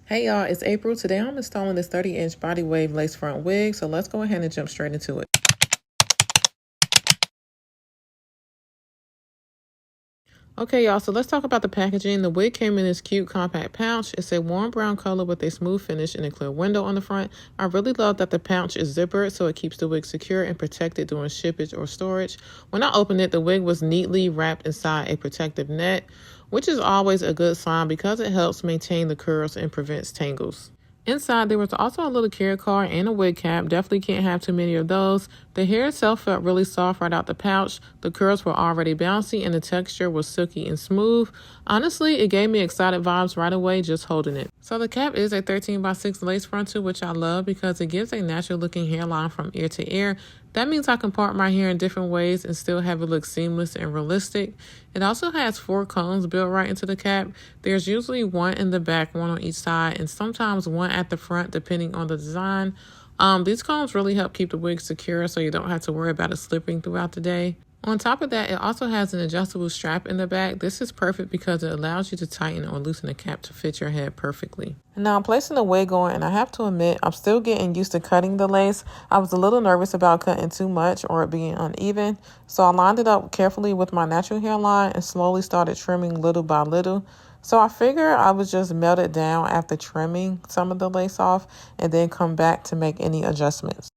Hey y'all, it's April. Today I'm installing this 30-inch body wave lace front wig, so let's go ahead and jump straight into it. Okay y'all, so let's talk about the packaging. The wig came in this cute compact pouch. It's a warm brown color with a smooth finish and a clear window on the front. I really love that the pouch is zippered so it keeps the wig secure and protected during shippage or storage. When I opened it, the wig was neatly wrapped inside a protective net, which is always a good sign because it helps maintain the curls and prevents tangles. Inside, there was also a little care card and a wig cap. Definitely can't have too many of those. The hair itself felt really soft right out the pouch. The curls were already bouncy and the texture was silky and smooth. Honestly, it gave me excited vibes right away just holding it. So the cap is a 13x6 lace frontal, which I love because it gives a natural looking hairline from ear to ear. That means I can part my hair in different ways and still have it look seamless and realistic. It also has 4 cones built right into the cap. There's usually one in the back, one on each side, and sometimes one at the front depending on the design. These cones really help keep the wig secure so you don't have to worry about it slipping throughout the day. On top of that, it also has an adjustable strap in the back. This is perfect because it allows you to tighten or loosen the cap to fit your head perfectly. Now I'm placing the wig on, and I have to admit, I'm still getting used to cutting the lace. I was a little nervous about cutting too much or it being uneven, so I lined it up carefully with my natural hairline and slowly started trimming little by little. So I figured I would just melt it down after trimming some of the lace off and then come back to make any adjustments.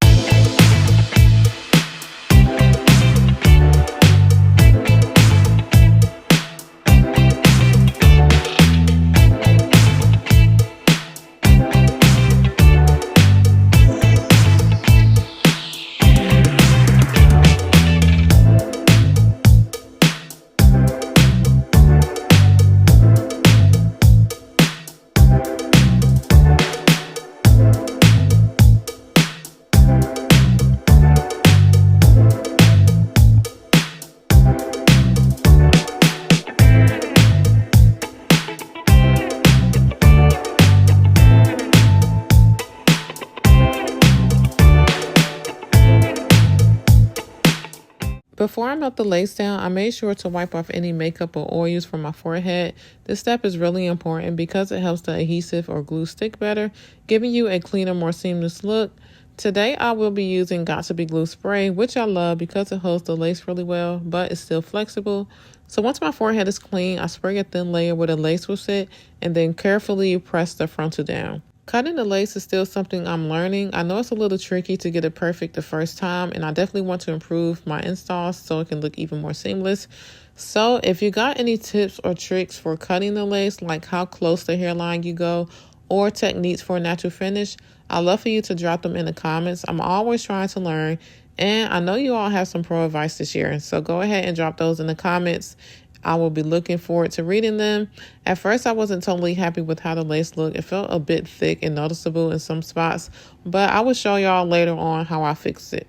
Before I melt the lace down, I made sure to wipe off any makeup or oils from my forehead. This step is really important because it helps the adhesive or glue stick better, giving you a cleaner, more seamless look. Today, I will be using Got To Be Glue Spray, which I love because it holds the lace really well, but it's still flexible. So once my forehead is clean, I spray a thin layer where the lace will sit and then carefully press the frontal down. Cutting the lace is still something I'm learning. I know it's a little tricky to get it perfect the first time, and I definitely want to improve my installs so it can look even more seamless. So if you got any tips or tricks for cutting the lace, like how close the hairline you go, or techniques for a natural finish, I'd love for you to drop them in the comments. I'm always trying to learn, and I know you all have some pro advice to share, so go ahead and drop those in the comments. I will be looking forward to reading them. At first, I wasn't totally happy with how the lace looked. It felt a bit thick and noticeable in some spots, but I will show y'all later on how I fixed it.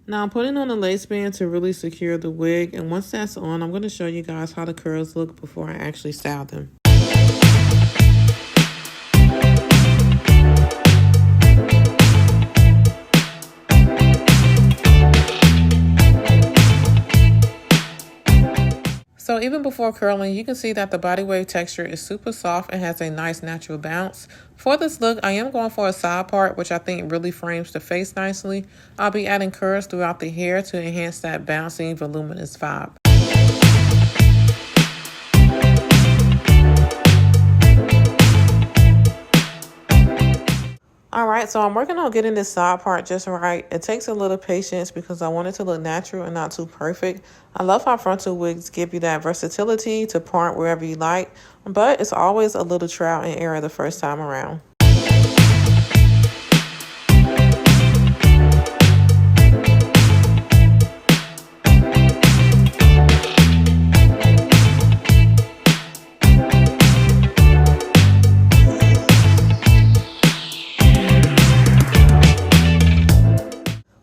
Now I'm putting on a lace band to really secure the wig, and once that's on, I'm going to show you guys how the curls look before I actually style them. So even before curling, you can see that the body wave texture is super soft and has a nice natural bounce. For this look, I am going for a side part, which I think really frames the face nicely. I'll be adding curls throughout the hair to enhance that bouncy, voluminous vibe. Alright, so I'm working on getting this side part just right. It takes a little patience because I want it to look natural and not too perfect. I love how frontal wigs give you that versatility to part wherever you like, but it's always a little trial and error the first time around.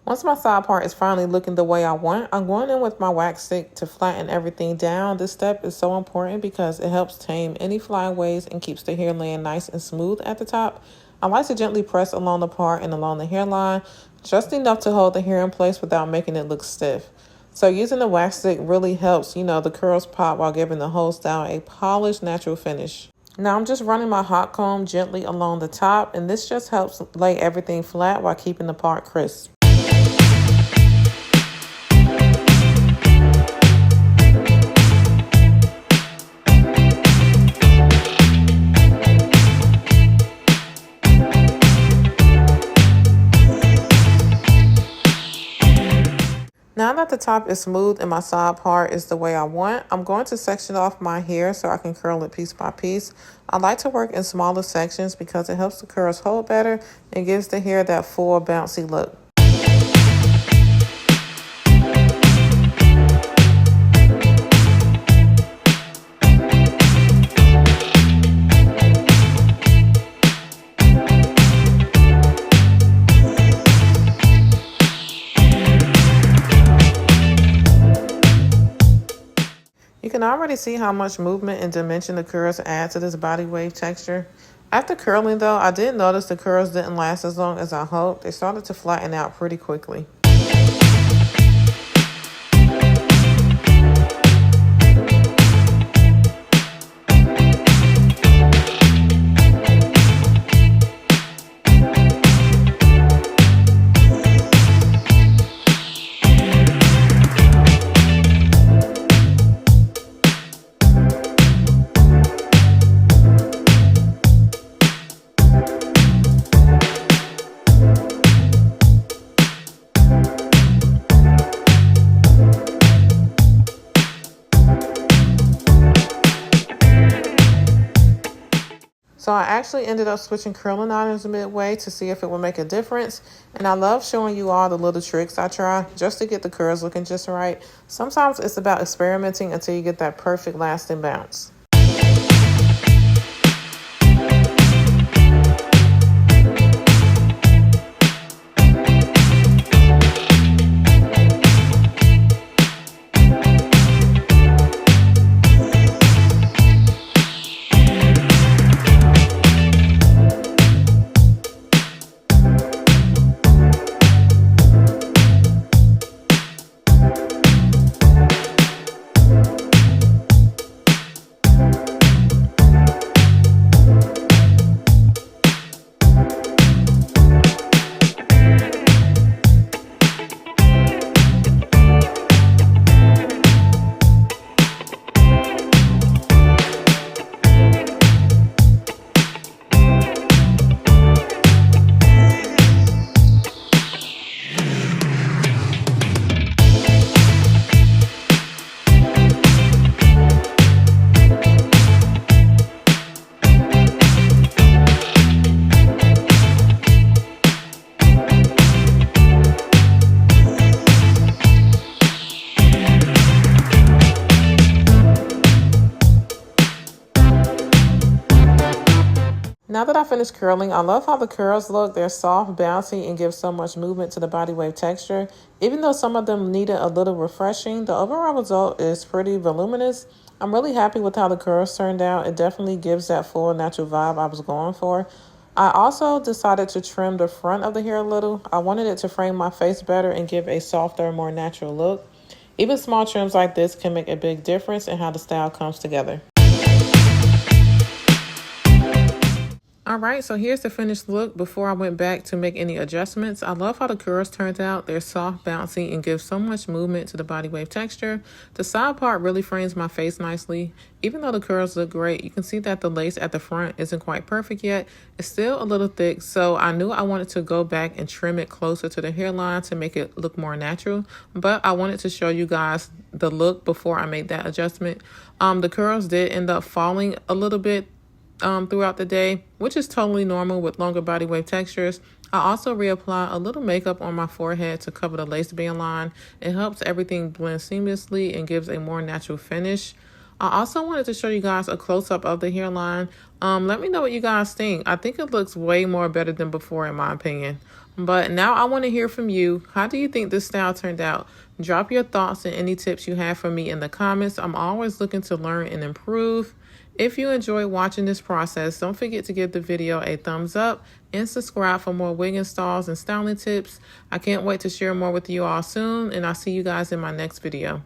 Once my side part is finally looking the way I want, I'm going in with my wax stick to flatten everything down. This step is so important because it helps tame any flyaways and keeps the hair laying nice and smooth at the top. I like to gently press along the part and along the hairline, just enough to hold the hair in place without making it look stiff. So using the wax stick really helps, the curls pop while giving the whole style a polished, natural finish. Now I'm just running my hot comb gently along the top, and this just helps lay everything flat while keeping the part crisp. Now that the top is smooth and my side part is the way I want, I'm going to section off my hair so I can curl it piece by piece. I like to work in smaller sections because it helps the curls hold better and gives the hair that full bouncy look. You can already see how much movement and dimension the curls add to this body wave texture. After curling though, I did notice the curls didn't last as long as I hoped. They started to flatten out pretty quickly. So I actually ended up switching curling irons midway to see if it would make a difference. And I love showing you all the little tricks I try just to get the curls looking just right. Sometimes it's about experimenting until you get that perfect lasting bounce. Now that I finished curling, I love how the curls look. They're soft, bouncy, and give so much movement to the body wave texture. Even though some of them needed a little refreshing, the overall result is pretty voluminous. I'm really happy with how the curls turned out. It definitely gives that full natural vibe I was going for. I also decided to trim the front of the hair a little. I wanted it to frame my face better and give a softer, more natural look. Even small trims like this can make a big difference in how the style comes together. All right, so here's the finished look before I went back to make any adjustments. I love how the curls turned out. They're soft, bouncy, and give so much movement to the body wave texture. The side part really frames my face nicely. Even though the curls look great, you can see that the lace at the front isn't quite perfect yet. It's still a little thick, so I knew I wanted to go back and trim it closer to the hairline to make it look more natural. But I wanted to show you guys the look before I made that adjustment. The curls did end up falling a little bit throughout the day, which is totally normal with longer body wave textures. I also reapply a little makeup on my forehead to cover the lace band line. It helps everything blend seamlessly and gives a more natural finish. I also wanted to show you guys a close-up of the hairline. Let me know what you guys think. I think it looks way more better than before in my opinion. But now I want to hear from you. How do you think this style turned out? Drop your thoughts and any tips you have for me in the comments. I'm always looking to learn and improve. If you enjoy watching this process, don't forget to give the video a thumbs up and subscribe for more wig installs and styling tips. I can't wait to share more with you all soon, and I'll see you guys in my next video.